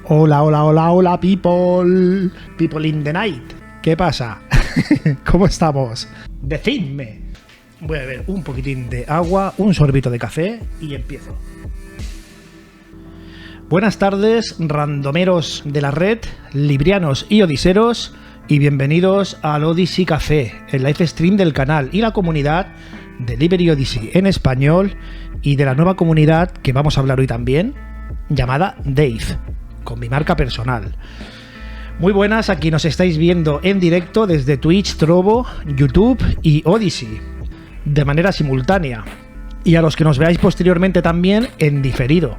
Hola, hola, hola, hola, people. People in the night. ¿Qué pasa? ¿Cómo estamos? Decidme. Voy a beber un poquitín de agua, un sorbito de café y empiezo. Buenas tardes, randomeros de la red, librianos y odiseros, y bienvenidos al Odyssey Café, el live stream del canal y la comunidad de Libre Odyssey en español y de la nueva comunidad que vamos a hablar hoy también, llamada Dave, con mi marca personal. Muy buenas, aquí nos estáis viendo en directo desde Twitch, Trovo, YouTube y Odyssey, de manera simultánea, y a los que nos veáis posteriormente también en diferido.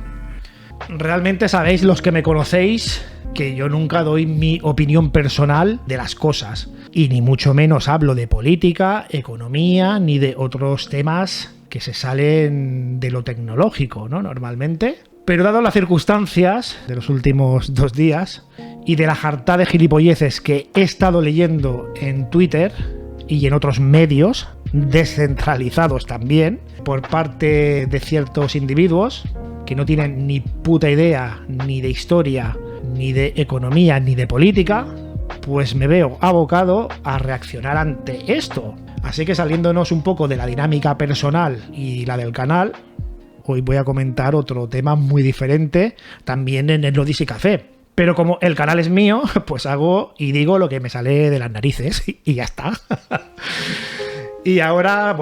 Realmente sabéis, los que me conocéis, que yo nunca doy mi opinión personal de las cosas, y ni mucho menos hablo de política, economía, ni de otros temas que se salen de lo tecnológico, ¿no? Normalmente. Pero dado las circunstancias de los últimos 2 días y de la jartá de gilipolleces que he estado leyendo en Twitter y en otros medios descentralizados también por parte de ciertos individuos que no tienen ni puta idea ni de historia, ni de economía, ni de política, pues me veo abocado a reaccionar ante esto. Así que saliéndonos un poco de la dinámica personal y la del canal, hoy voy a comentar otro tema muy diferente también en el Odyssey Café. Pero como el canal es mío, pues hago y digo lo que me sale de las narices y ya está. Y ahora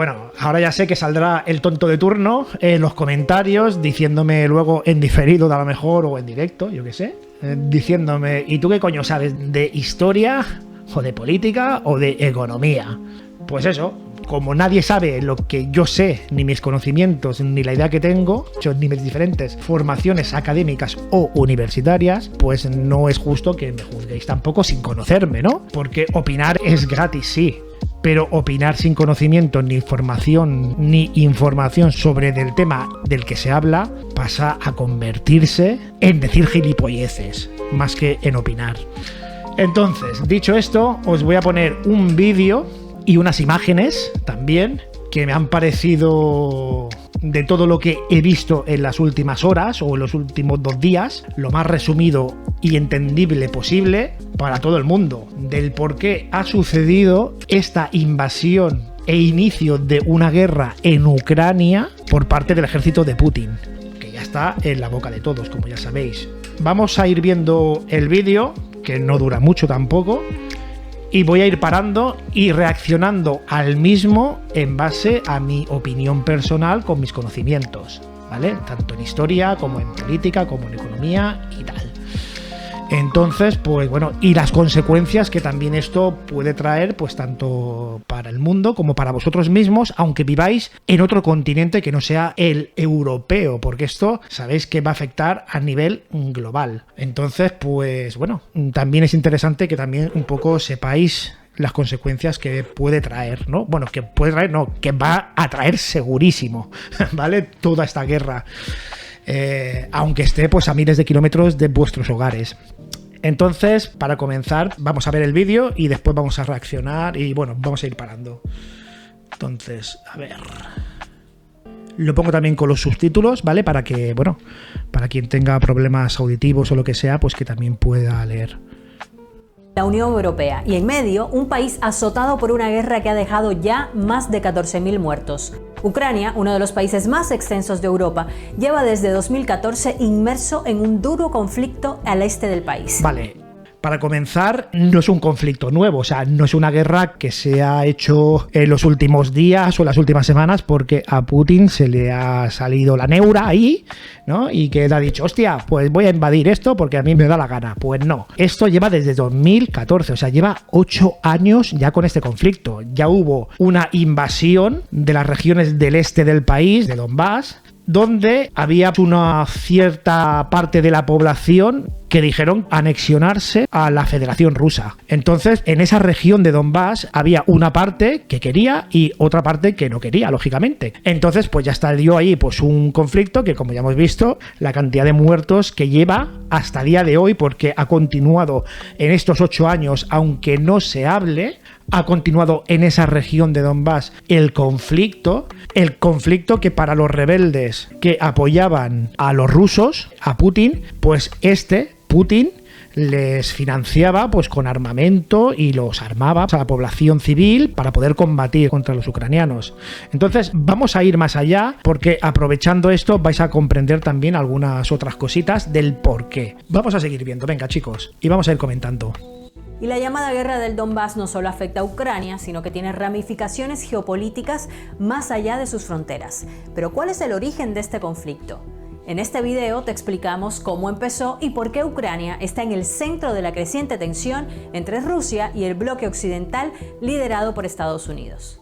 ya sé que saldrá el tonto de turno en los comentarios diciéndome luego en diferido a lo mejor o en directo, yo qué sé, diciéndome, ¿y tú qué coño sabes de historia o de política o de economía? Pues eso, como nadie sabe lo que yo sé, ni mis conocimientos, ni la idea que tengo, ni mis diferentes formaciones académicas o universitarias, pues no es justo que me juzguéis tampoco sin conocerme, ¿no? Porque opinar es gratis, sí, pero opinar sin conocimiento ni información sobre el tema del que se habla pasa a convertirse en decir gilipolleces, más que en opinar. Entonces, dicho esto, os voy a poner un vídeo y unas imágenes también que me han parecido, de todo lo que he visto en las últimas horas o en los últimos 2 días, lo más resumido y entendible posible para todo el mundo, del por qué ha sucedido esta invasión e inicio de una guerra en Ucrania por parte del ejército de Putin, que ya está en la boca de todos, como ya sabéis. Vamos a ir viendo el vídeo, que no dura mucho tampoco, y voy a ir parando y reaccionando al mismo en base a mi opinión personal con mis conocimientos, ¿vale? Tanto en historia como en política, como en economía y tal. Entonces, pues bueno, y las consecuencias que también esto puede traer, pues tanto para el mundo como para vosotros mismos, aunque viváis en otro continente que no sea el europeo, porque esto sabéis que va a afectar a nivel global. Entonces, pues bueno, también es interesante que también un poco sepáis las consecuencias que puede traer, ¿no? Bueno, que puede traer, no, que va a traer segurísimo, ¿vale? Toda esta guerra. Aunque esté pues a miles de kilómetros de vuestros hogares. Entonces, para comenzar, vamos a ver el vídeo y después vamos a reaccionar y bueno, vamos a ir parando. Entonces, a ver, lo pongo también con los subtítulos, ¿vale? Para que, bueno, para quien tenga problemas auditivos o lo que sea, pues que también pueda leer. La Unión Europea y en medio un país azotado por una guerra que ha dejado ya más de 14.000 muertos. Ucrania, uno de los países más extensos de Europa, lleva desde 2014 inmerso en un duro conflicto al este del país. Vale. Para comenzar, no es un conflicto nuevo, o sea, no es una guerra que se ha hecho en los últimos días o las últimas semanas porque a Putin se le ha salido la neura ahí, ¿no? Y que le ha dicho, hostia, pues voy a invadir esto porque a mí me da la gana. Pues no, esto lleva desde 2014, o sea, lleva 8 años ya con este conflicto. Ya hubo una invasión de las regiones del este del país, de Donbass, donde había una cierta parte de la población que dijeron anexionarse a la Federación Rusa. Entonces, en esa región de Donbass había una parte que quería y otra parte que no quería, lógicamente. Entonces, pues ya estalló ahí pues un conflicto que, como ya hemos visto, la cantidad de muertos que lleva hasta el día de hoy, porque ha continuado en estos 8 años, aunque no se hable, ha continuado en esa región de Donbass el conflicto que para los rebeldes que apoyaban a los rusos, a Putin, pues Putin les financiaba pues con armamento y los armaba a la población civil para poder combatir contra los ucranianos. Entonces vamos a ir más allá, porque aprovechando esto vais a comprender también algunas otras cositas del por qué. Vamos a seguir viendo, venga chicos, y vamos a ir comentando. Y la llamada guerra del Donbass no solo afecta a Ucrania, sino que tiene ramificaciones geopolíticas más allá de sus fronteras. Pero ¿cuál es el origen de este conflicto? En este video te explicamos cómo empezó y por qué Ucrania está en el centro de la creciente tensión entre Rusia y el bloque occidental liderado por Estados Unidos.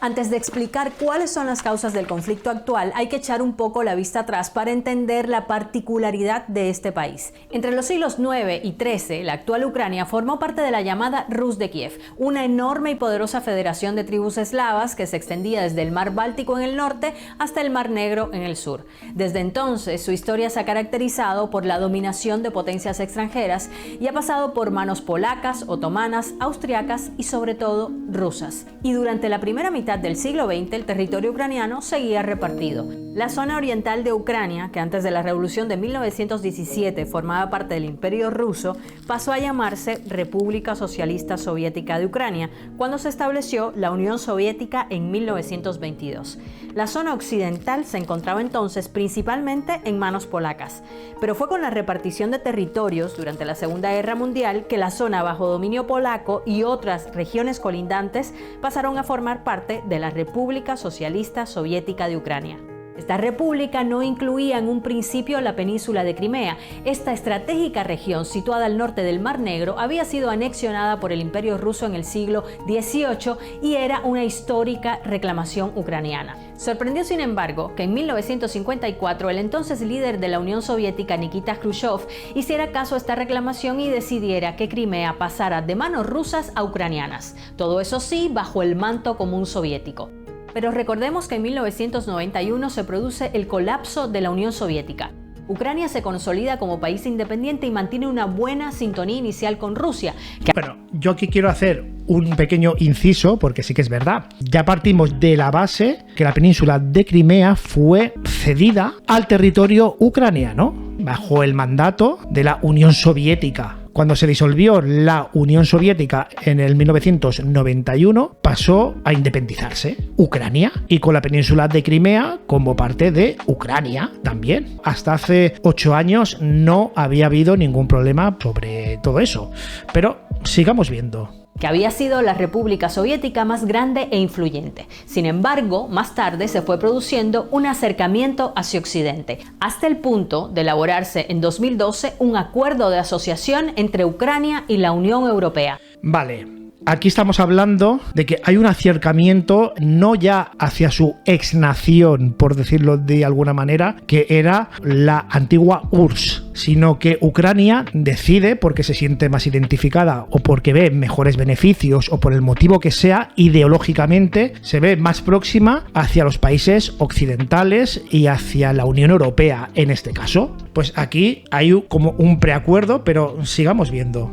Antes de explicar cuáles son las causas del conflicto actual, hay que echar un poco la vista atrás para entender la particularidad de este país. Entre los siglos IX y XIII, la actual Ucrania formó parte de la llamada Rus de Kiev, una enorme y poderosa federación de tribus eslavas que se extendía desde el mar Báltico en el norte hasta el mar Negro en el sur. Desde entonces, su historia se ha caracterizado por la dominación de potencias extranjeras y ha pasado por manos polacas, otomanas, austriacas y sobre todo rusas. Y durante la primera mitad del siglo XX, el territorio ucraniano seguía repartido. La zona oriental de Ucrania, que antes de la revolución de 1917 formaba parte del Imperio Ruso, pasó a llamarse República Socialista Soviética de Ucrania, cuando se estableció la Unión Soviética en 1922. La zona occidental se encontraba entonces principalmente en manos polacas, pero fue con la repartición de territorios durante la Segunda Guerra Mundial que la zona bajo dominio polaco y otras regiones colindantes pasaron a formar parte de la República Socialista Soviética de Ucrania. Esta república no incluía en un principio la península de Crimea. Esta estratégica región, situada al norte del Mar Negro, había sido anexionada por el Imperio Ruso en el siglo XVIII y era una histórica reclamación ucraniana. Sorprendió, sin embargo, que en 1954 el entonces líder de la Unión Soviética, Nikita Khrushchev, hiciera caso a esta reclamación y decidiera que Crimea pasara de manos rusas a ucranianas. Todo eso sí, bajo el manto común soviético. Pero recordemos que en 1991 se produce el colapso de la Unión Soviética. Ucrania se consolida como país independiente y mantiene una buena sintonía inicial con Rusia. Bueno, yo aquí quiero hacer un pequeño inciso, porque sí que es verdad. Ya partimos de la base que la península de Crimea fue cedida al territorio ucraniano bajo el mandato de la Unión Soviética. Cuando se disolvió la Unión Soviética en el 1991, pasó a independizarse Ucrania, y con la península de Crimea como parte de Ucrania también. Hasta hace 8 años no había habido ningún problema sobre todo eso. Pero sigamos viendo. Que había sido la República Soviética más grande e influyente. Sin embargo, más tarde se fue produciendo un acercamiento hacia Occidente, hasta el punto de elaborarse en 2012 un acuerdo de asociación entre Ucrania y la Unión Europea. Vale. Aquí estamos hablando de que hay un acercamiento no ya hacia su exnación, por decirlo de alguna manera, que era la antigua URSS, sino que Ucrania decide, porque se siente más identificada o porque ve mejores beneficios o por el motivo que sea, ideológicamente se ve más próxima hacia los países occidentales y hacia la Unión Europea en este caso. Pues aquí hay como un preacuerdo, pero sigamos viendo,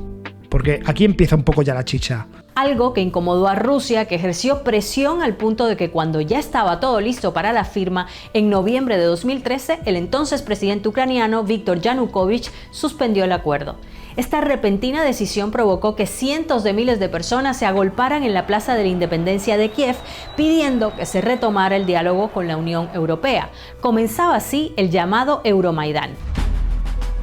porque aquí empieza un poco ya la chicha. Algo que incomodó a Rusia, que ejerció presión al punto de que cuando ya estaba todo listo para la firma, en noviembre de 2013, el entonces presidente ucraniano Viktor Yanukovych suspendió el acuerdo. Esta repentina decisión provocó que cientos de miles de personas se agolparan en la Plaza de la Independencia de Kiev pidiendo que se retomara el diálogo con la Unión Europea. Comenzaba así el llamado Euromaidán.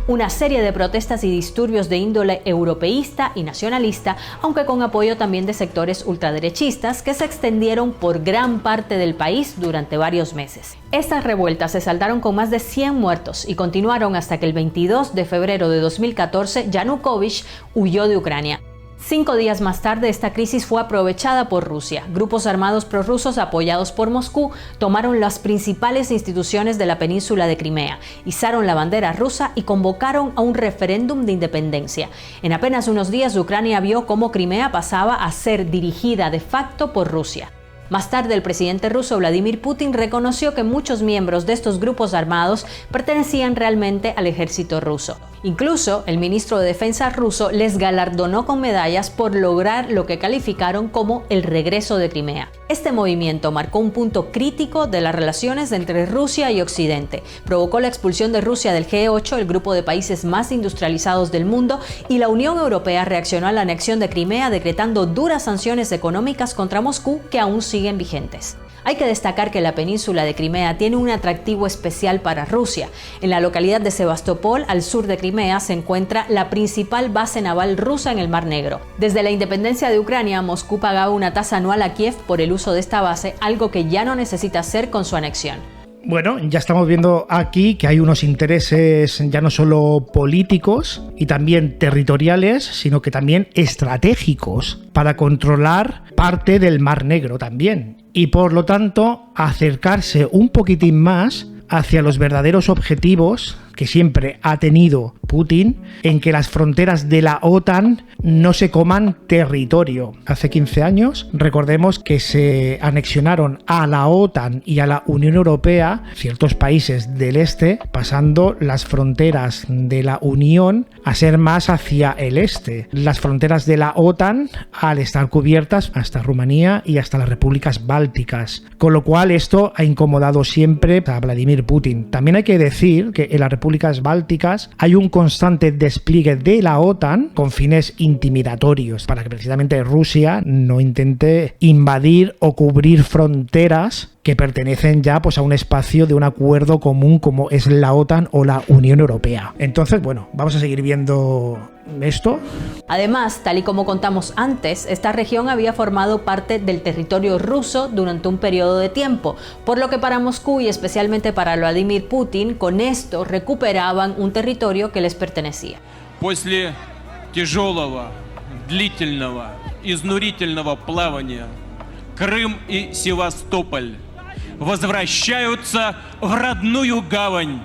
Una serie de protestas y disturbios de índole europeísta y nacionalista, aunque con apoyo también de sectores ultraderechistas que se extendieron por gran parte del país durante varios meses. Estas revueltas se saldaron con más de 100 muertos y continuaron hasta que el 22 de febrero de 2014 Yanukovych huyó de Ucrania. 5 días más tarde, esta crisis fue aprovechada por Rusia. Grupos armados prorrusos apoyados por Moscú tomaron las principales instituciones de la península de Crimea, izaron la bandera rusa y convocaron a un referéndum de independencia. En apenas unos días, Ucrania vio cómo Crimea pasaba a ser dirigida de facto por Rusia. Más tarde, el presidente ruso Vladimir Putin reconoció que muchos miembros de estos grupos armados pertenecían realmente al ejército ruso. Incluso, el ministro de Defensa ruso les galardonó con medallas por lograr lo que calificaron como el regreso de Crimea. Este movimiento marcó un punto crítico de las relaciones entre Rusia y Occidente, provocó la expulsión de Rusia del G8, el grupo de países más industrializados del mundo, y la Unión Europea reaccionó a la anexión de Crimea decretando duras sanciones económicas contra Moscú que aún siguen vigentes. Hay que destacar que la península de Crimea tiene un atractivo especial para Rusia. En la localidad de Sebastopol, al sur de Crimea, se encuentra la principal base naval rusa en el Mar Negro. Desde la independencia de Ucrania, Moscú pagaba una tasa anual a Kiev por el uso de esta base, algo que ya no necesita hacer con su anexión. Bueno, ya estamos viendo aquí que hay unos intereses ya no solo políticos y también territoriales, sino que también estratégicos para controlar parte del Mar Negro también. Y por lo tanto, acercarse un poquitín más hacia los verdaderos objetivos que siempre ha tenido Putin, en que las fronteras de la OTAN no se coman territorio. Hace 15 años, recordemos que se anexionaron a la OTAN y a la Unión Europea ciertos países del este, pasando las fronteras de la Unión a ser más hacia el este. Las fronteras de la OTAN, al estar cubiertas hasta Rumanía y hasta las repúblicas bálticas. Con lo cual esto ha incomodado siempre a Vladimir Putin. También hay que decir que en las repúblicas bálticas hay un constante despliegue de la OTAN con fines intimidatorios para que precisamente Rusia no intente invadir o cubrir fronteras que pertenecen ya pues a un espacio de un acuerdo común como es la OTAN o la Unión Europea. Entonces, bueno, vamos a seguir viendo esto. Además, tal y como contamos antes, esta región había formado parte del territorio ruso durante un periodo de tiempo, por lo que para Moscú y especialmente para Vladimir Putin, con esto recuperaban un territorio que les pertenecía. После тяжелого, длительного, изнурительного плавания Крым и Севастополь возвращаются в родную гавань.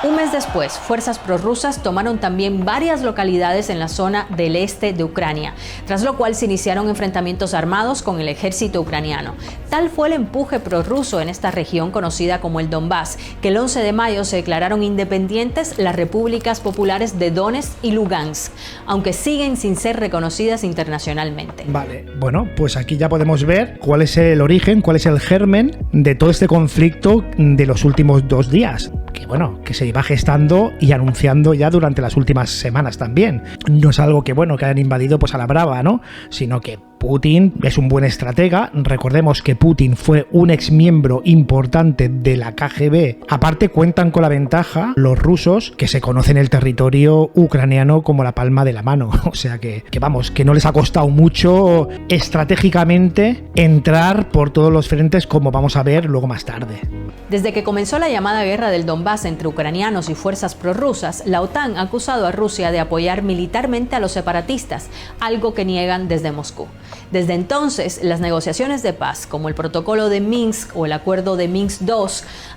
Un mes después, fuerzas prorrusas tomaron también varias localidades en la zona del este de Ucrania, tras lo cual se iniciaron enfrentamientos armados con el ejército ucraniano. Tal fue el empuje prorruso en esta región conocida como el Donbass, que el 11 de mayo se declararon independientes las repúblicas populares de Donetsk y Lugansk, aunque siguen sin ser reconocidas internacionalmente. Vale, bueno, pues aquí ya podemos ver cuál es el origen, cuál es el germen de todo este conflicto de los últimos 2 días. Que bueno, que se iba gestando y anunciando ya durante las últimas semanas también. No es algo que bueno, que hayan invadido pues a la brava, ¿no? Sino que Putin es un buen estratega. Recordemos que Putin fue un exmiembro importante de la KGB. Aparte cuentan con la ventaja los rusos que se conocen el territorio ucraniano como la palma de la mano. O sea que vamos, que no les ha costado mucho estratégicamente entrar por todos los frentes como vamos a ver luego más tarde. Desde que comenzó la llamada guerra del Donbass entre ucranianos y fuerzas prorrusas, la OTAN ha acusado a Rusia de apoyar militarmente a los separatistas, algo que niegan desde Moscú. Desde entonces, las negociaciones de paz, como el protocolo de Minsk o el acuerdo de Minsk II,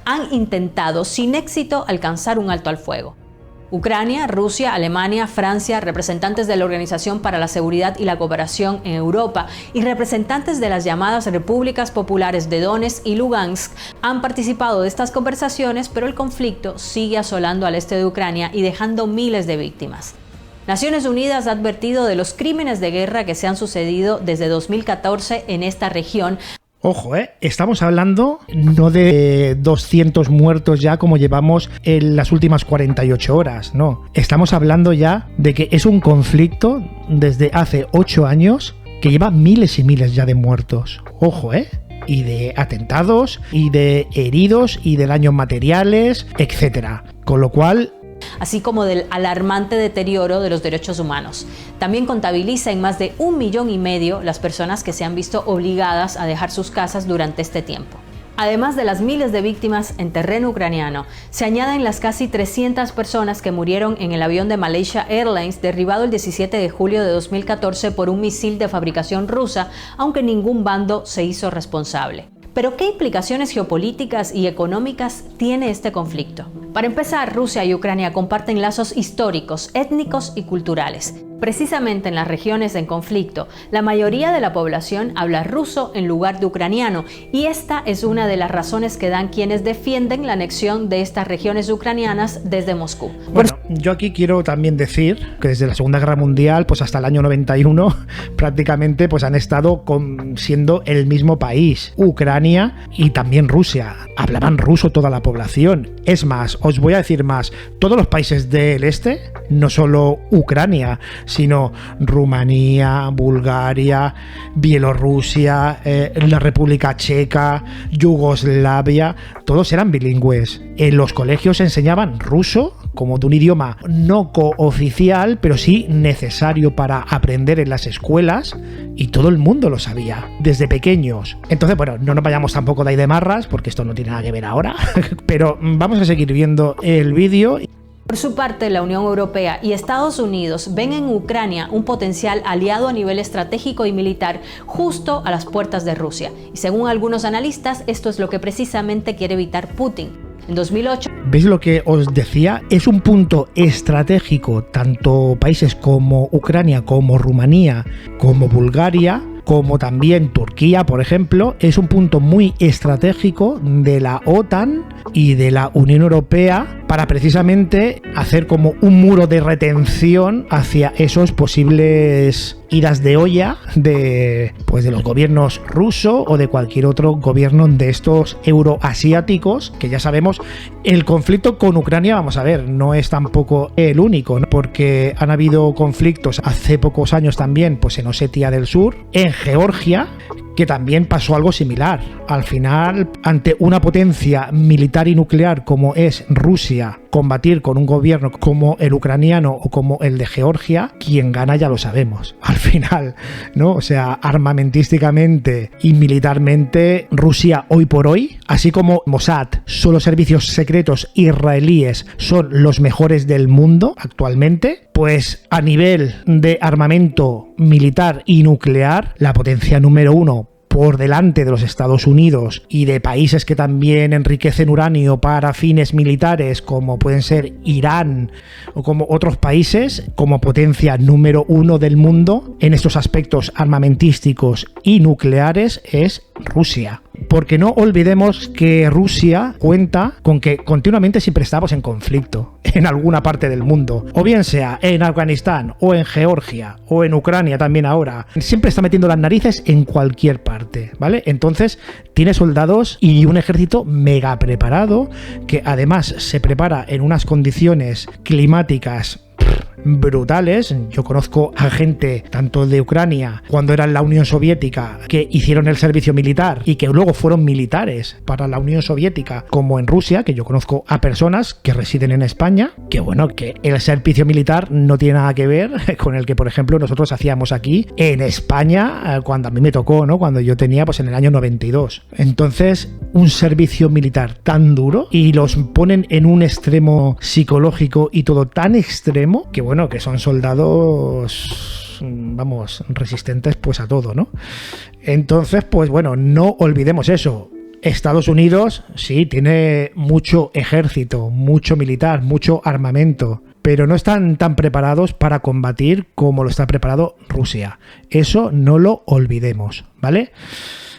han intentado sin éxito alcanzar un alto al fuego. Ucrania, Rusia, Alemania, Francia, representantes de la Organización para la Seguridad y la Cooperación en Europa y representantes de las llamadas Repúblicas Populares de Donetsk y Lugansk han participado de estas conversaciones, pero el conflicto sigue asolando al este de Ucrania y dejando miles de víctimas. Naciones Unidas ha advertido de los crímenes de guerra que se han sucedido desde 2014 en esta región. Ojo, estamos hablando no de 200 muertos ya como llevamos en las últimas 48 horas, no. Estamos hablando ya de que es un conflicto desde hace 8 años que lleva miles y miles ya de muertos. Ojo, y de atentados, y de heridos, y de daños materiales, etcétera. Con lo cual, así como del alarmante deterioro de los derechos humanos. También contabiliza en más de 1,5 millones las personas que se han visto obligadas a dejar sus casas durante este tiempo. Además de las miles de víctimas en terreno ucraniano, se añaden las casi 300 personas que murieron en el avión de Malaysia Airlines derribado el 17 de julio de 2014 por un misil de fabricación rusa, aunque ningún bando se hizo responsable. Pero ¿qué implicaciones geopolíticas y económicas tiene este conflicto? Para empezar, Rusia y Ucrania comparten lazos históricos, étnicos y culturales. Precisamente en las regiones en conflicto, la mayoría de la población habla ruso en lugar de ucraniano, y esta es una de las razones que dan quienes defienden la anexión de estas regiones ucranianas desde Moscú. Bueno, yo aquí quiero también decir que desde la Segunda Guerra Mundial pues hasta el año 91 prácticamente pues han estado siendo el mismo país, Ucrania y también Rusia. Hablaban ruso toda la población. Es más, os voy a decir más, todos los países del este, no solo Ucrania, sino Rumanía, Bulgaria, Bielorrusia, la República Checa, Yugoslavia, todos eran bilingües. En los colegios se enseñaban ruso como de un idioma no cooficial, pero sí necesario para aprender en las escuelas, y todo el mundo lo sabía, desde pequeños. Entonces, bueno, no nos vayamos tampoco de ahí de marras, porque esto no tiene nada que ver ahora, pero vamos a seguir viendo el vídeo. Por su parte, la Unión Europea y Estados Unidos ven en Ucrania un potencial aliado a nivel estratégico y militar justo a las puertas de Rusia. Y según algunos analistas, esto es lo que precisamente quiere evitar Putin. En 2008... ¿Veis lo que os decía? Es un punto estratégico, tanto países como Ucrania, como Rumanía, como Bulgaria, como también Turquía, por ejemplo, es un punto muy estratégico de la OTAN y de la Unión Europea para precisamente hacer como un muro de retención hacia esos posibles idas de olla de los gobiernos ruso o de cualquier otro gobierno de estos euroasiáticos, que ya sabemos, el conflicto con Ucrania, vamos a ver, no es tampoco el único, ¿no? Porque han habido conflictos hace pocos años también, pues en Osetia del Sur, en Georgia, que también pasó algo similar. Al final, ante una potencia militar y nuclear como es Rusia, combatir con un gobierno como el ucraniano o como el de Georgia, quien gana ya lo sabemos. Al final, ¿no? O sea, armamentísticamente y militarmente, Rusia hoy por hoy, así como Mossad, son los servicios secretos israelíes, son los mejores del mundo actualmente, pues a nivel de armamento militar y nuclear, la potencia número uno por delante de los Estados Unidos y de países que también enriquecen uranio para fines militares, como pueden ser Irán o como otros países, como potencia número uno del mundo en estos aspectos armamentísticos y nucleares, es Rusia. Porque no olvidemos que Rusia cuenta con que continuamente siempre estamos en conflicto en alguna parte del mundo, o bien sea en Afganistán o en Georgia o en Ucrania también ahora, siempre está metiendo las narices en cualquier parte, ¿vale? Entonces tiene soldados y un ejército mega preparado, que además se prepara en unas condiciones climáticas brutales. Yo conozco a gente tanto de Ucrania, cuando era en la Unión Soviética, que hicieron el servicio militar y que luego fueron militares para la Unión Soviética, como en Rusia, que yo conozco a personas que residen en España, que bueno, que el servicio militar no tiene nada que ver con el que, por ejemplo, nosotros hacíamos aquí en España, cuando a mí me tocó, ¿no? Cuando yo tenía, pues en el año 92. Entonces, un servicio militar tan duro, y los ponen en un extremo psicológico y todo tan extremo, que bueno, que son soldados, vamos, resistentes pues a todo, ¿no? Entonces, pues bueno, no olvidemos eso. Estados Unidos sí tiene mucho ejército, mucho militar, mucho armamento, pero no están tan preparados para combatir como lo está preparado Rusia. Eso no lo olvidemos, ¿vale?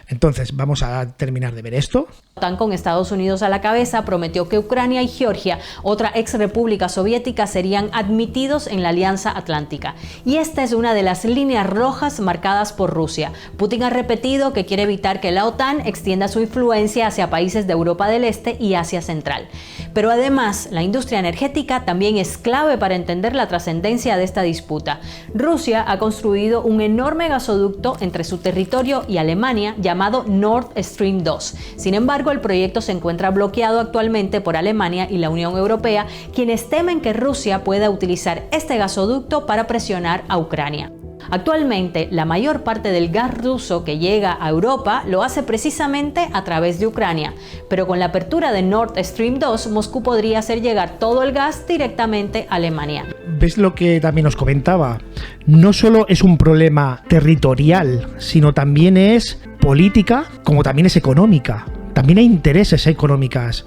Entonces, vamos a terminar de ver esto. La OTAN, con Estados Unidos a la cabeza, prometió que Ucrania y Georgia, otra ex república soviética, serían admitidos en la Alianza Atlántica. Y esta es una de las líneas rojas marcadas por Rusia. Putin ha repetido que quiere evitar que la OTAN extienda su influencia hacia países de Europa del Este y Asia Central. Pero además, la industria energética también es clave para entender la trascendencia de esta disputa. Rusia ha construido un enorme gasoducto entre su territorio y Alemania llamado Nord Stream 2. Sin embargo, el proyecto se encuentra bloqueado actualmente por Alemania y la Unión Europea, quienes temen que Rusia pueda utilizar este gasoducto para presionar a Ucrania. Actualmente, la mayor parte del gas ruso que llega a Europa lo hace precisamente a través de Ucrania, pero con la apertura de Nord Stream 2, Moscú podría hacer llegar todo el gas directamente a Alemania. ¿Ves lo que también os comentaba? No solo es un problema territorial, sino también es política, como también es económica. También hay intereses económicas.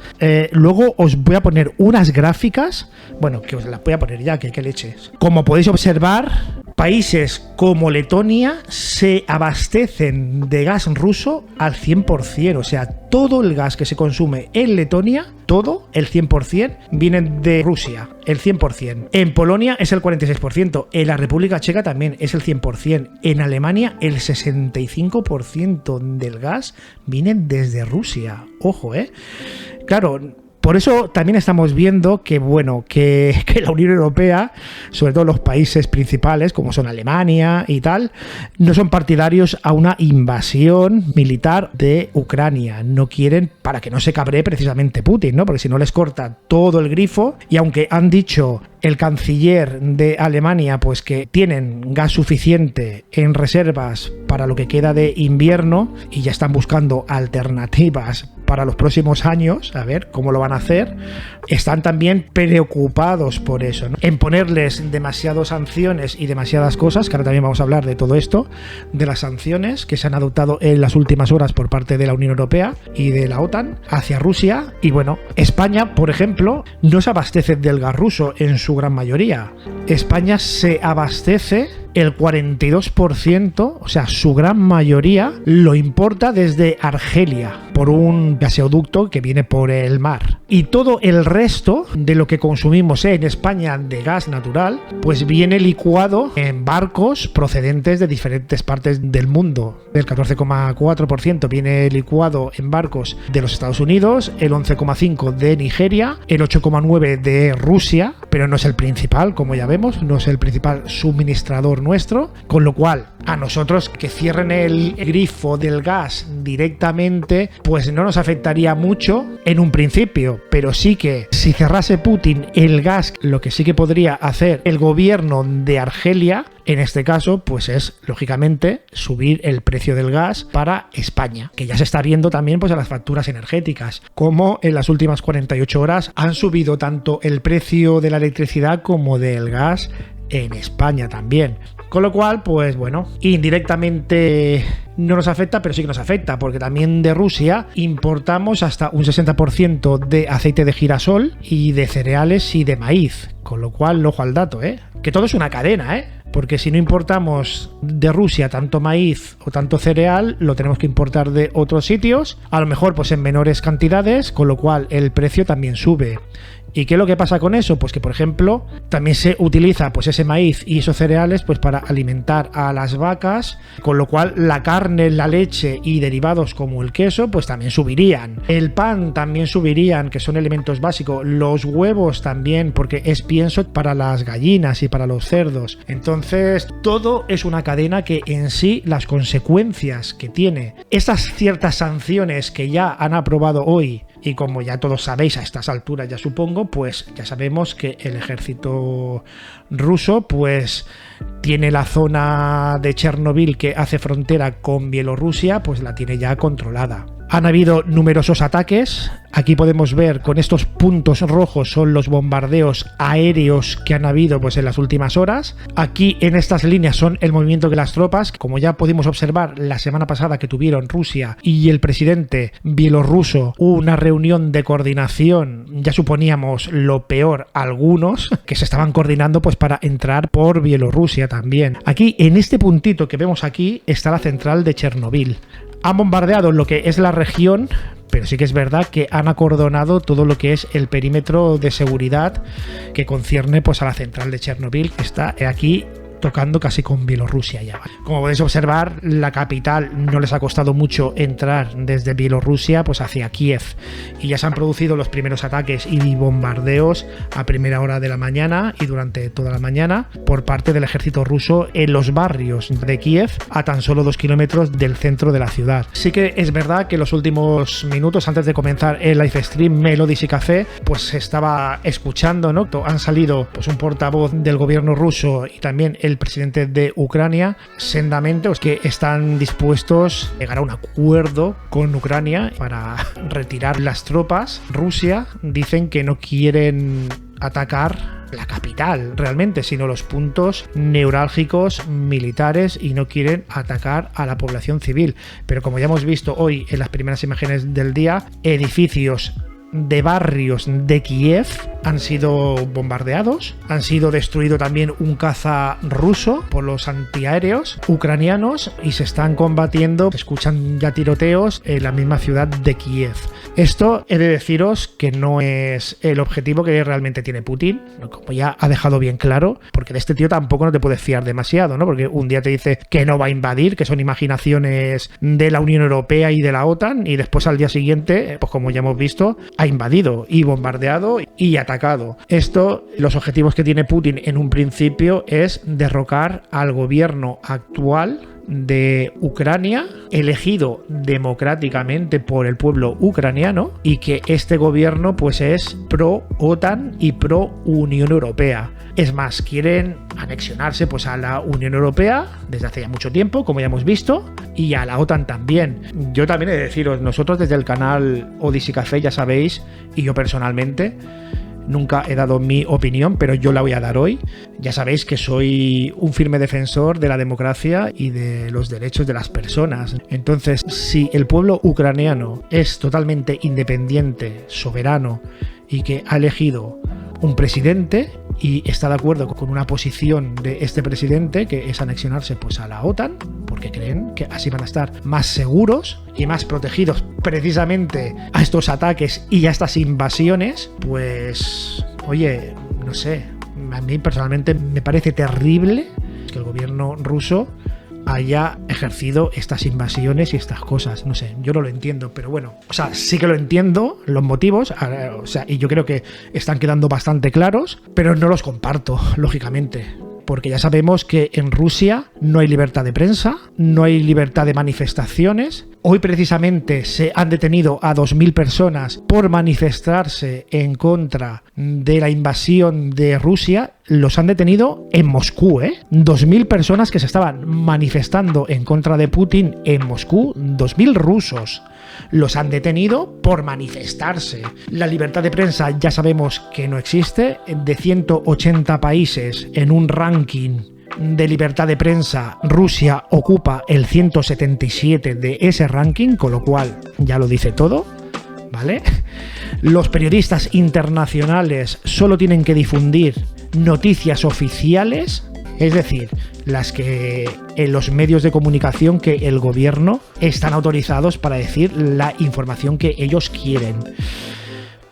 Luego os voy a poner unas gráficas, bueno, que os las voy a poner ya, que leches. Como podéis observar, Países como Letonia se abastecen de gas ruso al 100%, o sea, todo el gas que se consume en Letonia, todo, el 100%, viene de Rusia, el 100%. En Polonia es el 46%, en la República Checa también es el 100%, en Alemania el 65% del gas viene desde Rusia. Ojo, Claro, por eso también estamos viendo que, bueno, que la Unión Europea, sobre todo los países principales, como son Alemania y tal, no son partidarios a una invasión militar de Ucrania. No quieren, para que no se cabree precisamente Putin, ¿no? Porque si no les corta todo el grifo, y aunque han dicho el canciller de Alemania, pues que tienen gas suficiente en reservas para lo que queda de invierno y ya están buscando alternativas para los próximos años, a ver cómo lo van a hacer, están también preocupados por eso, ¿no? En ponerles demasiadas sanciones y demasiadas cosas, que ahora también vamos a hablar de todo esto, de las sanciones que se han adoptado en las últimas horas por parte de la Unión Europea y de la OTAN hacia Rusia. Y bueno, España, por ejemplo, no se abastece del gas ruso en su gran mayoría. España se abastece el 42%, o sea, su gran mayoría, lo importa desde Argelia, por un gasoducto que viene por el mar. Y todo el resto de lo que consumimos en España de gas natural, pues viene licuado en barcos procedentes de diferentes partes del mundo. El 14,4% viene licuado en barcos de los Estados Unidos, el 11,5% de Nigeria, el 8,9% de Rusia, pero no es el principal, como ya vemos, no es el principal suministrador nuestro, con lo cual a nosotros que cierren el grifo del gas directamente, pues no nos afectaría mucho en un principio, pero sí que si cerrase Putin el gas, lo que sí que podría hacer el gobierno de Argelia, en este caso, pues es, lógicamente, subir el precio del gas para España, que ya se está viendo también pues en las facturas energéticas, como en las últimas 48 horas han subido tanto el precio de la electricidad como del gas en España también. Con lo cual, pues bueno, indirectamente no nos afecta, pero sí que nos afecta, porque también de Rusia importamos hasta un 60% de aceite de girasol y de cereales y de maíz. Con lo cual, ojo al dato, que todo es una cadena, porque si no importamos de Rusia tanto maíz o tanto cereal, lo tenemos que importar de otros sitios, a lo mejor pues en menores cantidades, con lo cual el precio también sube. ¿Y qué es lo que pasa con eso? Pues que, por ejemplo, también se utiliza pues ese maíz y esos cereales pues para alimentar a las vacas, con lo cual la carne, la leche y derivados como el queso pues también subirían. El pan también subirían, que son elementos básicos. Los huevos también, porque es pienso para las gallinas y para los cerdos. Entonces, todo es una cadena que en sí las consecuencias que tiene estas ciertas sanciones que ya han aprobado hoy, y como ya todos sabéis a estas alturas ya supongo, pues ya sabemos que el ejército ruso pues tiene la zona de Chernobyl que hace frontera con Bielorrusia, pues la tiene ya controlada. Han habido numerosos ataques. Aquí podemos ver con estos puntos rojos son los bombardeos aéreos que han habido pues en las últimas horas. Aquí en estas líneas son el movimiento de las tropas. Como ya pudimos observar la semana pasada que tuvieron Rusia y el presidente bielorruso una reunión de coordinación, ya suponíamos lo peor algunos, que se estaban coordinando pues para entrar por Bielorrusia también. Aquí en este puntito que vemos aquí está la central de Chernobyl. Han bombardeado lo que es la región, pero sí que es verdad que han acordonado todo lo que es el perímetro de seguridad que concierne pues a la central de Chernobyl, que está aquí tocando casi con Bielorrusia ya. Como podéis observar, la capital no les ha costado mucho entrar desde Bielorrusia pues hacia Kiev, y ya se han producido los primeros ataques y bombardeos a primera hora de la mañana y durante toda la mañana por parte del ejército ruso en los barrios de Kiev, a tan solo 2 kilómetros del centro de la ciudad. Sí que es verdad que en los últimos minutos antes de comenzar el live stream Melodies y Café, pues se estaba escuchando, ¿no? Han salido pues un portavoz del gobierno ruso y también el presidente de Ucrania, sendamente, pues que están dispuestos a llegar a un acuerdo con Ucrania para retirar las tropas. Rusia dicen que no quieren atacar la capital realmente, sino los puntos neurálgicos militares, y no quieren atacar a la población civil. Pero como ya hemos visto hoy en las primeras imágenes del día, edificios de barrios de Kiev han sido bombardeados, han sido destruido también un caza ruso por los antiaéreos ucranianos y se están combatiendo, se escuchan ya tiroteos en la misma ciudad de Kiev. Esto he de deciros que no es el objetivo que realmente tiene Putin, como ya ha dejado bien claro, porque de este tío tampoco no te puedes fiar demasiado, ¿no? Porque un día te dice que no va a invadir, que son imaginaciones de la Unión Europea y de la OTAN, y después al día siguiente, pues como ya hemos visto, ha invadido y bombardeado y atacado. Esto, los objetivos que tiene Putin en un principio es derrocar al gobierno actual de Ucrania, elegido democráticamente por el pueblo ucraniano, y que este gobierno pues es pro OTAN y pro Unión Europea. Es más, quieren anexionarse pues a la Unión Europea desde hace ya mucho tiempo, como ya hemos visto, y a la OTAN también. Yo también he de deciros, nosotros desde el canal Odyssey Café, ya sabéis, y yo personalmente nunca he dado mi opinión, pero yo la voy a dar hoy. Ya sabéis que soy un firme defensor de la democracia y de los derechos de las personas. Entonces, si el pueblo ucraniano es totalmente independiente, soberano, y que ha elegido un presidente y está de acuerdo con una posición de este presidente, que es anexionarse pues a la OTAN, porque creen que así van a estar más seguros y más protegidos precisamente a estos ataques y a estas invasiones, pues oye, no sé, a mí personalmente me parece terrible que el gobierno ruso haya ejercido estas invasiones y estas cosas. No sé, yo no lo entiendo, pero bueno, o sea, sí que lo entiendo, los motivos, o sea, y yo creo que están quedando bastante claros, pero no los comparto, lógicamente. Porque ya sabemos que en Rusia no hay libertad de prensa, no hay libertad de manifestaciones. Hoy precisamente se han detenido a 2.000 personas por manifestarse en contra de la invasión de Rusia. Los han detenido en Moscú, 2.000 personas que se estaban manifestando en contra de Putin en Moscú, 2.000 rusos. Los han detenido por manifestarse. La libertad de prensa ya sabemos que no existe. De 180 países en un ranking de libertad de prensa, Rusia ocupa el 177 de ese ranking, con lo cual ya lo dice todo, ¿vale? Los periodistas internacionales solo tienen que difundir noticias oficiales, es decir, las que en los medios de comunicación que el gobierno están autorizados para decir la información que ellos quieren.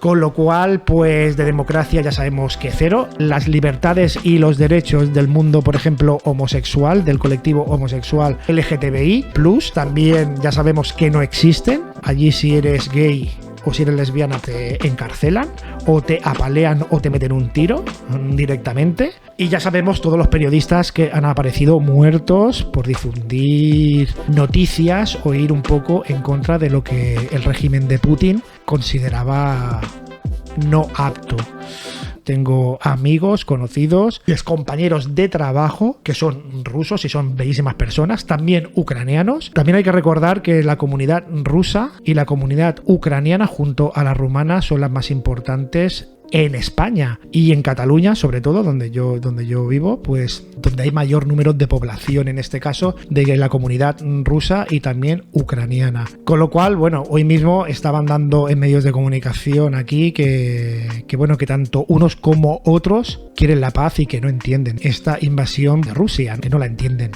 Con lo cual, pues de democracia ya sabemos que cero. Las libertades y los derechos del mundo, por ejemplo, homosexual, del colectivo homosexual LGTBI+, también ya sabemos que no existen. Allí si eres gay o si eres lesbiana te encarcelan, o te apalean o te meten un tiro directamente. Y ya sabemos todos los periodistas que han aparecido muertos por difundir noticias o ir un poco en contra de lo que el régimen de Putin consideraba no apto. Tengo amigos, conocidos, compañeros de trabajo que son rusos y son bellísimas personas, también ucranianos. También hay que recordar que la comunidad rusa y la comunidad ucraniana junto a la rumana son las más importantes en España y en Cataluña, sobre todo, donde yo vivo, pues donde hay mayor número de población, en este caso, de la comunidad rusa y también ucraniana. Con lo cual, bueno, hoy mismo estaban dando en medios de comunicación aquí que tanto unos como otros quieren la paz y que no entienden esta invasión de Rusia, que no la entienden.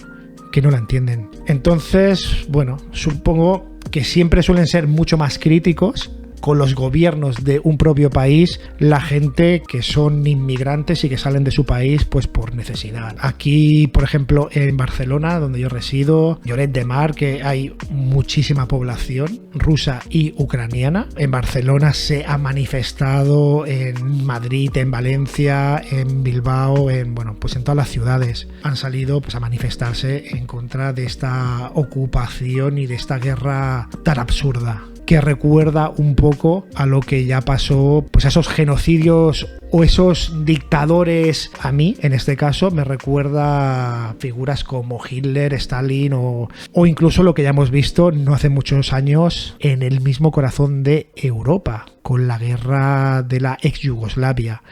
Entonces, bueno, supongo que siempre suelen ser mucho más críticos con los gobiernos de un propio país la gente que son inmigrantes y que salen de su país pues por necesidad. Aquí, por ejemplo, en Barcelona, donde yo resido, Lloret de Mar, que hay muchísima población rusa y ucraniana. En Barcelona se ha manifestado, en Madrid, en Valencia, en Bilbao, en todas las ciudades han salido pues a manifestarse en contra de esta ocupación y de esta guerra tan absurda, que recuerda un poco a lo que ya pasó, pues a esos genocidios o esos dictadores. A mí, en este caso, me recuerda a figuras como Hitler, Stalin o incluso lo que ya hemos visto no hace muchos años en el mismo corazón de Europa, con la guerra de la ex Yugoslavia.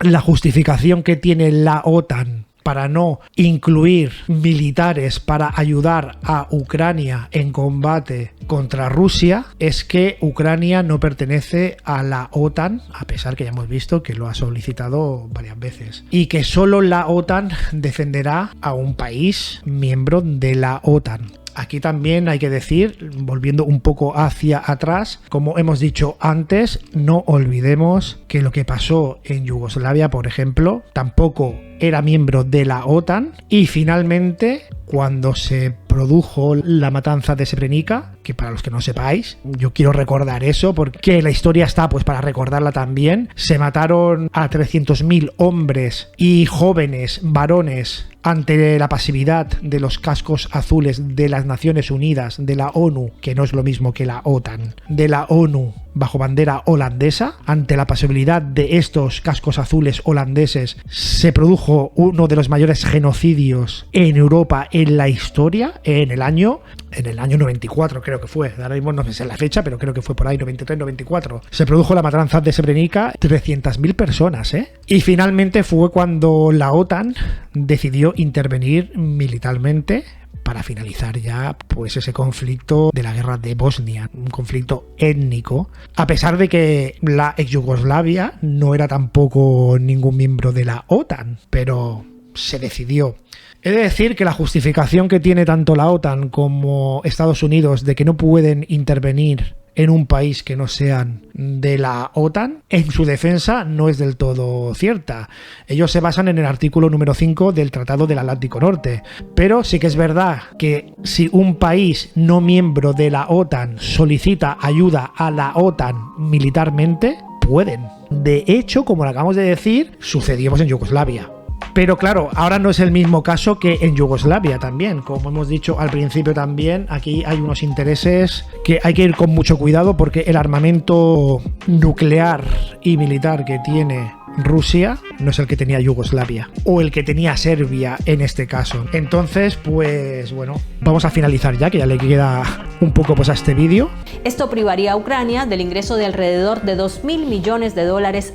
La justificación que tiene la OTAN para no incluir militares para ayudar a Ucrania en combate contra Rusia es que Ucrania no pertenece a la OTAN, a pesar que ya hemos visto que lo ha solicitado varias veces, y que solo la OTAN defenderá a un país miembro de la OTAN. Aquí también hay que decir, volviendo un poco hacia atrás, como hemos dicho antes, no olvidemos que lo que pasó en Yugoslavia, por ejemplo, tampoco era miembro de la OTAN, y finalmente, cuando se produjo la matanza de Srebrenica, que para los que no sepáis, yo quiero recordar eso porque la historia está pues para recordarla también, se mataron a 300.000 hombres y jóvenes varones ante la pasividad de los cascos azules de las Naciones Unidas, de la ONU, que no es lo mismo que la OTAN, de la ONU bajo bandera holandesa. Ante la pasibilidad de estos cascos azules holandeses se produjo uno de los mayores genocidios en Europa en la historia, en el año 94 creo que fue, ahora mismo no sé la fecha, pero creo que fue por ahí, 93-94. Se produjo la matanza de Srebrenica, 300.000 personas, Y finalmente fue cuando la OTAN decidió intervenir militarmente para finalizar ya pues ese conflicto de la guerra de Bosnia, un conflicto étnico, a pesar de que la ex Yugoslavia no era tampoco ningún miembro de la OTAN, pero se decidió. He de decir que la justificación que tiene tanto la OTAN como Estados Unidos de que no pueden intervenir en un país que no sean de la OTAN, en su defensa no es del todo cierta. Ellos se basan en el artículo número 5 del Tratado del Atlántico Norte, pero sí que es verdad que si un país no miembro de la OTAN solicita ayuda a la OTAN militarmente, pueden. De hecho, como lo acabamos de decir, sucedió en Yugoslavia. Pero claro, ahora no es el mismo caso que en Yugoslavia también. Como hemos dicho al principio también, aquí hay unos intereses que hay que ir con mucho cuidado porque el armamento nuclear y militar que tiene Rusia no es el que tenía Yugoslavia o el que tenía Serbia en este caso. Entonces, pues bueno, vamos a finalizar ya, que ya le queda un poco pues a este vídeo. Esto privaría a Ucrania del ingreso de alrededor de $2.000 millones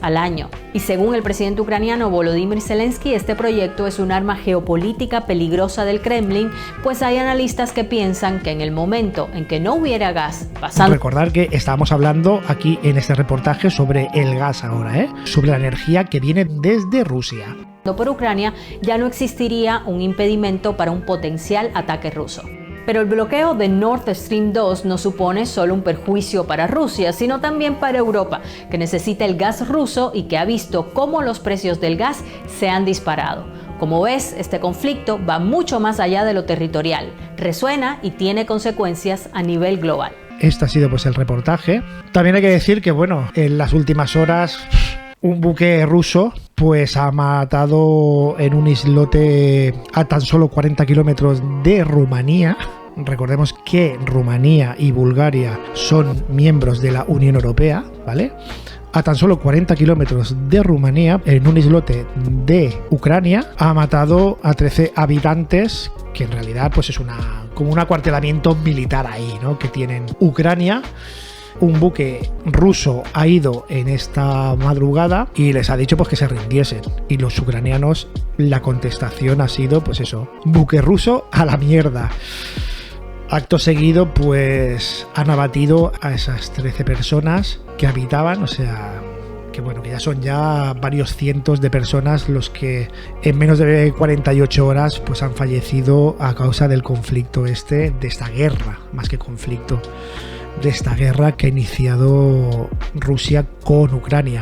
al año. Y según el presidente ucraniano Volodymyr Zelensky, este proyecto es un arma geopolítica peligrosa del Kremlin, pues hay analistas que piensan que en el momento en que no hubiera gas pasando... Recordar que estábamos hablando aquí en este reportaje sobre el gas ahora, sobre la energía que viene desde Rusia. Por Ucrania ya no existiría un impedimento para un potencial ataque ruso. Pero el bloqueo de Nord Stream 2 no supone solo un perjuicio para Rusia, sino también para Europa, que necesita el gas ruso y que ha visto cómo los precios del gas se han disparado. Como ves, este conflicto va mucho más allá de lo territorial, resuena y tiene consecuencias a nivel global. Este ha sido pues el reportaje. También hay que decir que bueno, en las últimas horas un buque ruso pues ha matado en un islote a tan solo 40 kilómetros de Rumanía. Recordemos que Rumanía y Bulgaria son miembros de la Unión Europea, ¿vale? A tan solo 40 kilómetros de Rumanía, en un islote de Ucrania, ha matado a 13 habitantes, que en realidad pues es como un acuartelamiento militar ahí, ¿no? Que tienen Ucrania. Un buque ruso ha ido en esta madrugada y les ha dicho pues que se rindiesen, y los ucranianos, la contestación ha sido pues eso, buque ruso a la mierda. Acto seguido pues han abatido a esas 13 personas que habitaban, o sea que bueno, que ya son varios cientos de personas los que en menos de 48 horas pues han fallecido a causa del conflicto de esta guerra, más que conflicto, de esta guerra que ha iniciado Rusia con Ucrania.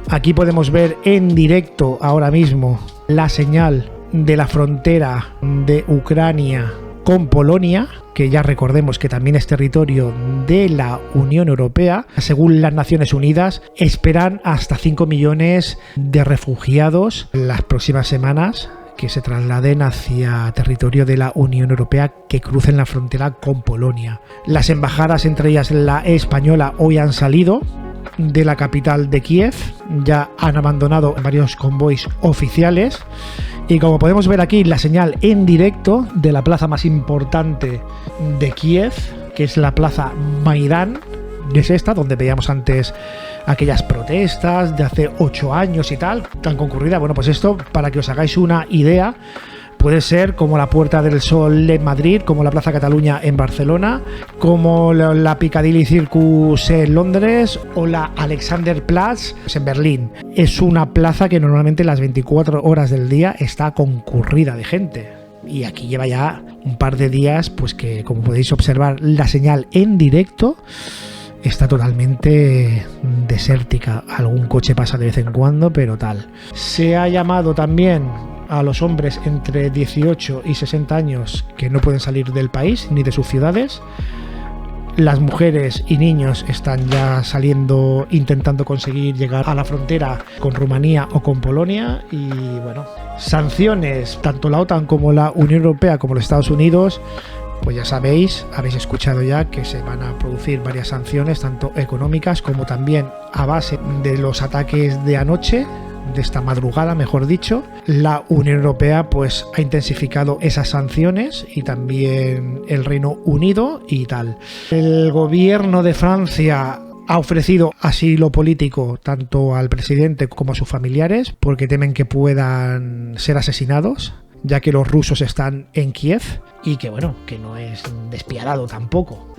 Aquí podemos ver en directo ahora mismo la señal de la frontera de Ucrania con Polonia, que ya recordemos que también es territorio de la Unión Europea. Según las Naciones Unidas, esperan hasta 5 millones de refugiados en las próximas semanas que se trasladen hacia territorio de la Unión Europea, que crucen la frontera con Polonia. Las embajadas, entre ellas la española, hoy han salido de la capital de Kiev, ya han abandonado varios convoys oficiales, y como podemos ver aquí la señal en directo de la plaza más importante de Kiev, que es la plaza Maidán, es esta donde veíamos antes aquellas protestas de hace 8 años y tal, tan concurrida. Bueno, pues esto, para que os hagáis una idea, puede ser como la Puerta del Sol en Madrid, como la Plaza Cataluña en Barcelona, como la Piccadilly Circus en Londres o la Alexanderplatz en Berlín. Es una plaza que normalmente las 24 horas del día está concurrida de gente. Y aquí lleva ya un par de días, pues que, como podéis observar, la señal en directo está totalmente desértica. Algún coche pasa de vez en cuando, pero tal. Se ha llamado también a los hombres entre 18 y 60 años que no pueden salir del país ni de sus ciudades. Las mujeres y niños están ya saliendo, intentando conseguir llegar a la frontera con Rumanía o con Polonia. Y bueno, sanciones, tanto la OTAN como la Unión Europea como los Estados Unidos, pues ya sabéis, habéis escuchado ya que se van a producir varias sanciones, tanto económicas como también a base de los ataques de anoche, de esta madrugada, mejor dicho. La Unión Europea pues ha intensificado esas sanciones, y también el Reino Unido y tal. El gobierno de Francia ha ofrecido asilo político tanto al presidente como a sus familiares, porque temen que puedan ser asesinados, ya que los rusos están en Kiev, y que bueno, que no es despiadado tampoco.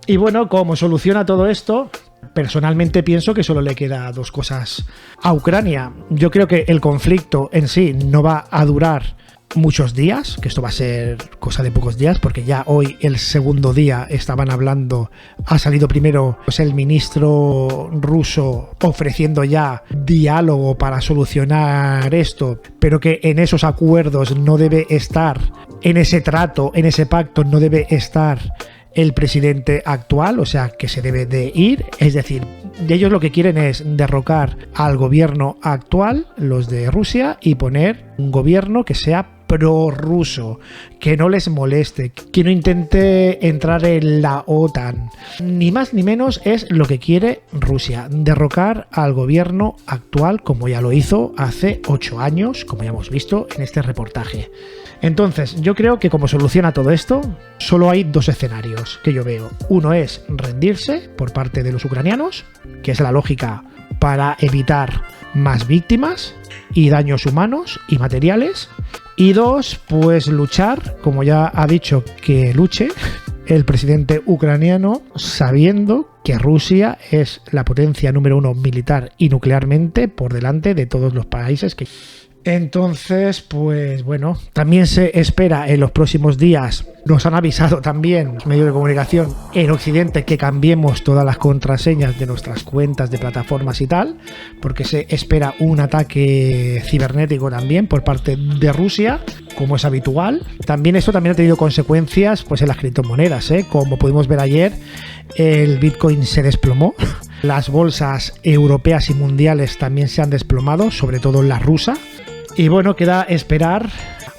Y bueno, como soluciona todo esto, personalmente pienso que solo le queda 2 cosas a Ucrania. Yo creo que el conflicto en sí no va a durar muchos días, que esto va a ser cosa de pocos días, porque ya hoy, el segundo día, estaban hablando, ha salido primero pues el ministro ruso ofreciendo ya diálogo para solucionar esto, pero que en esos acuerdos no debe estar, en ese trato, en ese pacto no debe estar el presidente actual, o sea que se debe de ir. Es decir, ellos lo que quieren es derrocar al gobierno actual, los de Rusia, y poner un gobierno que sea prorruso, que no les moleste, que no intente entrar en la OTAN. Ni más ni menos es lo que quiere Rusia, derrocar al gobierno actual, como ya lo hizo hace 8 años, como ya hemos visto en este reportaje. Entonces, yo creo que como solución a todo esto, solo hay 2 escenarios que yo veo. Uno es rendirse por parte de los ucranianos, que es la lógica para evitar más víctimas y daños humanos y materiales. Y 2, pues luchar, como ya ha dicho que luche el presidente ucraniano, sabiendo que Rusia es la potencia número 1 militar y nuclearmente por delante de todos los países que... Entonces, pues bueno, también se espera en los próximos días, nos han avisado también los medios de comunicación en Occidente, que cambiemos todas las contraseñas de nuestras cuentas de plataformas y tal, porque se espera un ataque cibernético también por parte de Rusia, como es habitual. También esto también ha tenido consecuencias pues en las criptomonedas, como pudimos ver ayer, el Bitcoin se desplomó. Las bolsas europeas y mundiales también se han desplomado, sobre todo la rusa. Y bueno, queda esperar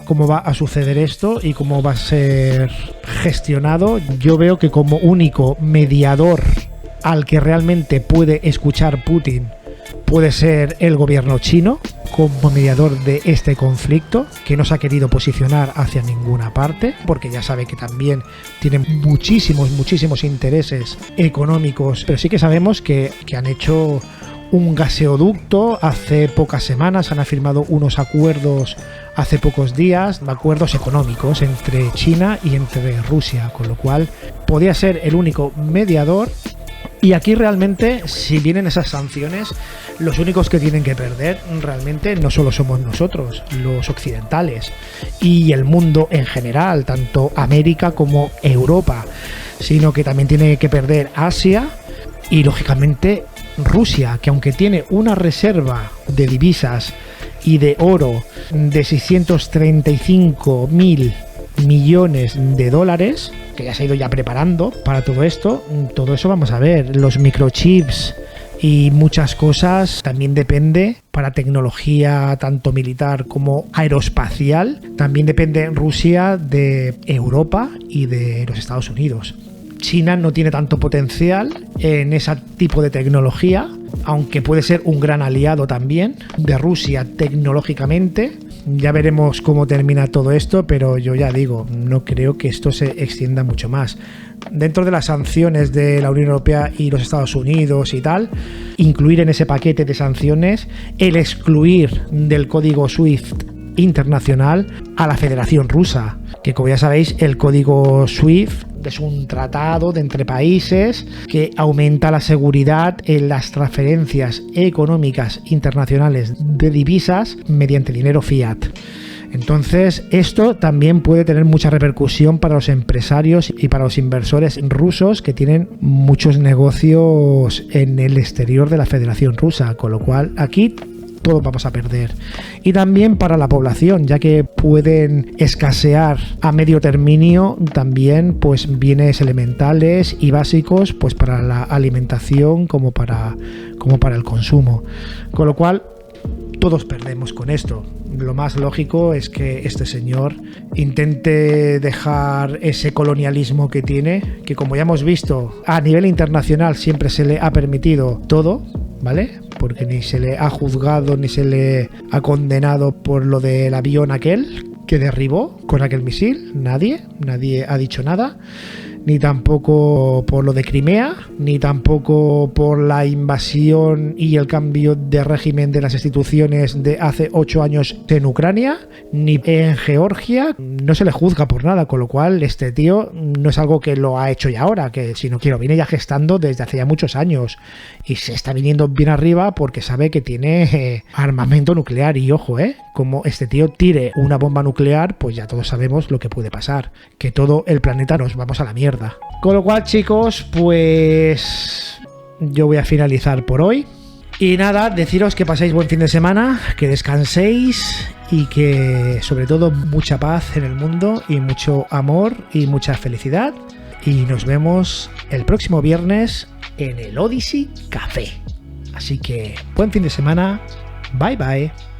cómo va a suceder esto y cómo va a ser gestionado. Yo veo que como único mediador al que realmente puede escuchar Putin puede ser el gobierno chino, como mediador de este conflicto, que no se ha querido posicionar hacia ninguna parte, porque ya sabe que también tiene muchísimos intereses económicos, pero sí que sabemos que han hecho un gaseoducto hace pocas semanas, han firmado unos acuerdos hace pocos días, acuerdos económicos entre China y entre Rusia, con lo cual podía ser el único mediador. Y aquí realmente, si vienen esas sanciones, los únicos que tienen que perder realmente no solo somos nosotros, los occidentales, y el mundo en general, tanto América como Europa, sino que también tiene que perder Asia y lógicamente Rusia, que aunque tiene una reserva de divisas y de oro de 635.000 millones de dólares, que ya se ha ido ya preparando para todo esto, todo eso vamos a ver, los microchips y muchas cosas, también depende para tecnología tanto militar como aeroespacial, también depende Rusia de Europa y de los Estados Unidos. China no tiene tanto potencial en ese tipo de tecnología, aunque puede ser un gran aliado también de Rusia tecnológicamente, Ya veremos cómo termina todo esto, pero yo ya digo, no creo que esto se extienda mucho más. Dentro de las sanciones de la Unión Europea y los Estados Unidos y tal, incluir en ese paquete de sanciones el excluir del código SWIFT internacional a la Federación Rusa, que como ya sabéis, el código SWIFT es un tratado de entre países que aumenta la seguridad en las transferencias económicas internacionales de divisas mediante dinero fiat. Entonces, esto también puede tener mucha repercusión para los empresarios y para los inversores rusos que tienen muchos negocios en el exterior de la Federación Rusa, con lo cual aquí todos vamos a perder. Y también para la población, ya que pueden escasear a medio término también pues bienes elementales y básicos pues para la alimentación como para el consumo. Con lo cual todos perdemos con esto. Lo más lógico es que este señor intente dejar ese colonialismo que tiene, que como ya hemos visto a nivel internacional siempre se le ha permitido todo, ¿vale? Porque ni se le ha juzgado ni se le ha condenado por lo del avión aquel que derribó con aquel misil. Nadie ha dicho nada. Ni tampoco por lo de Crimea, ni tampoco por la invasión y el cambio de régimen de las instituciones de hace 8 años en Ucrania, ni en Georgia. No se le juzga por nada, con lo cual este tío no es algo que lo ha hecho ya ahora, sino que lo viene ya gestando desde hace ya muchos años y se está viniendo bien arriba porque sabe que tiene armamento nuclear. Y ojo, como este tío tire una bomba nuclear, pues ya todos sabemos lo que puede pasar, que todo el planeta nos vamos a la mierda. Con lo cual, chicos, pues yo voy a finalizar por hoy. Y nada, deciros que paséis buen fin de semana, que descanséis y que sobre todo mucha paz en el mundo y mucho amor y mucha felicidad. Y nos vemos el próximo viernes en el Odyssey Café. Así que buen fin de semana. Bye bye.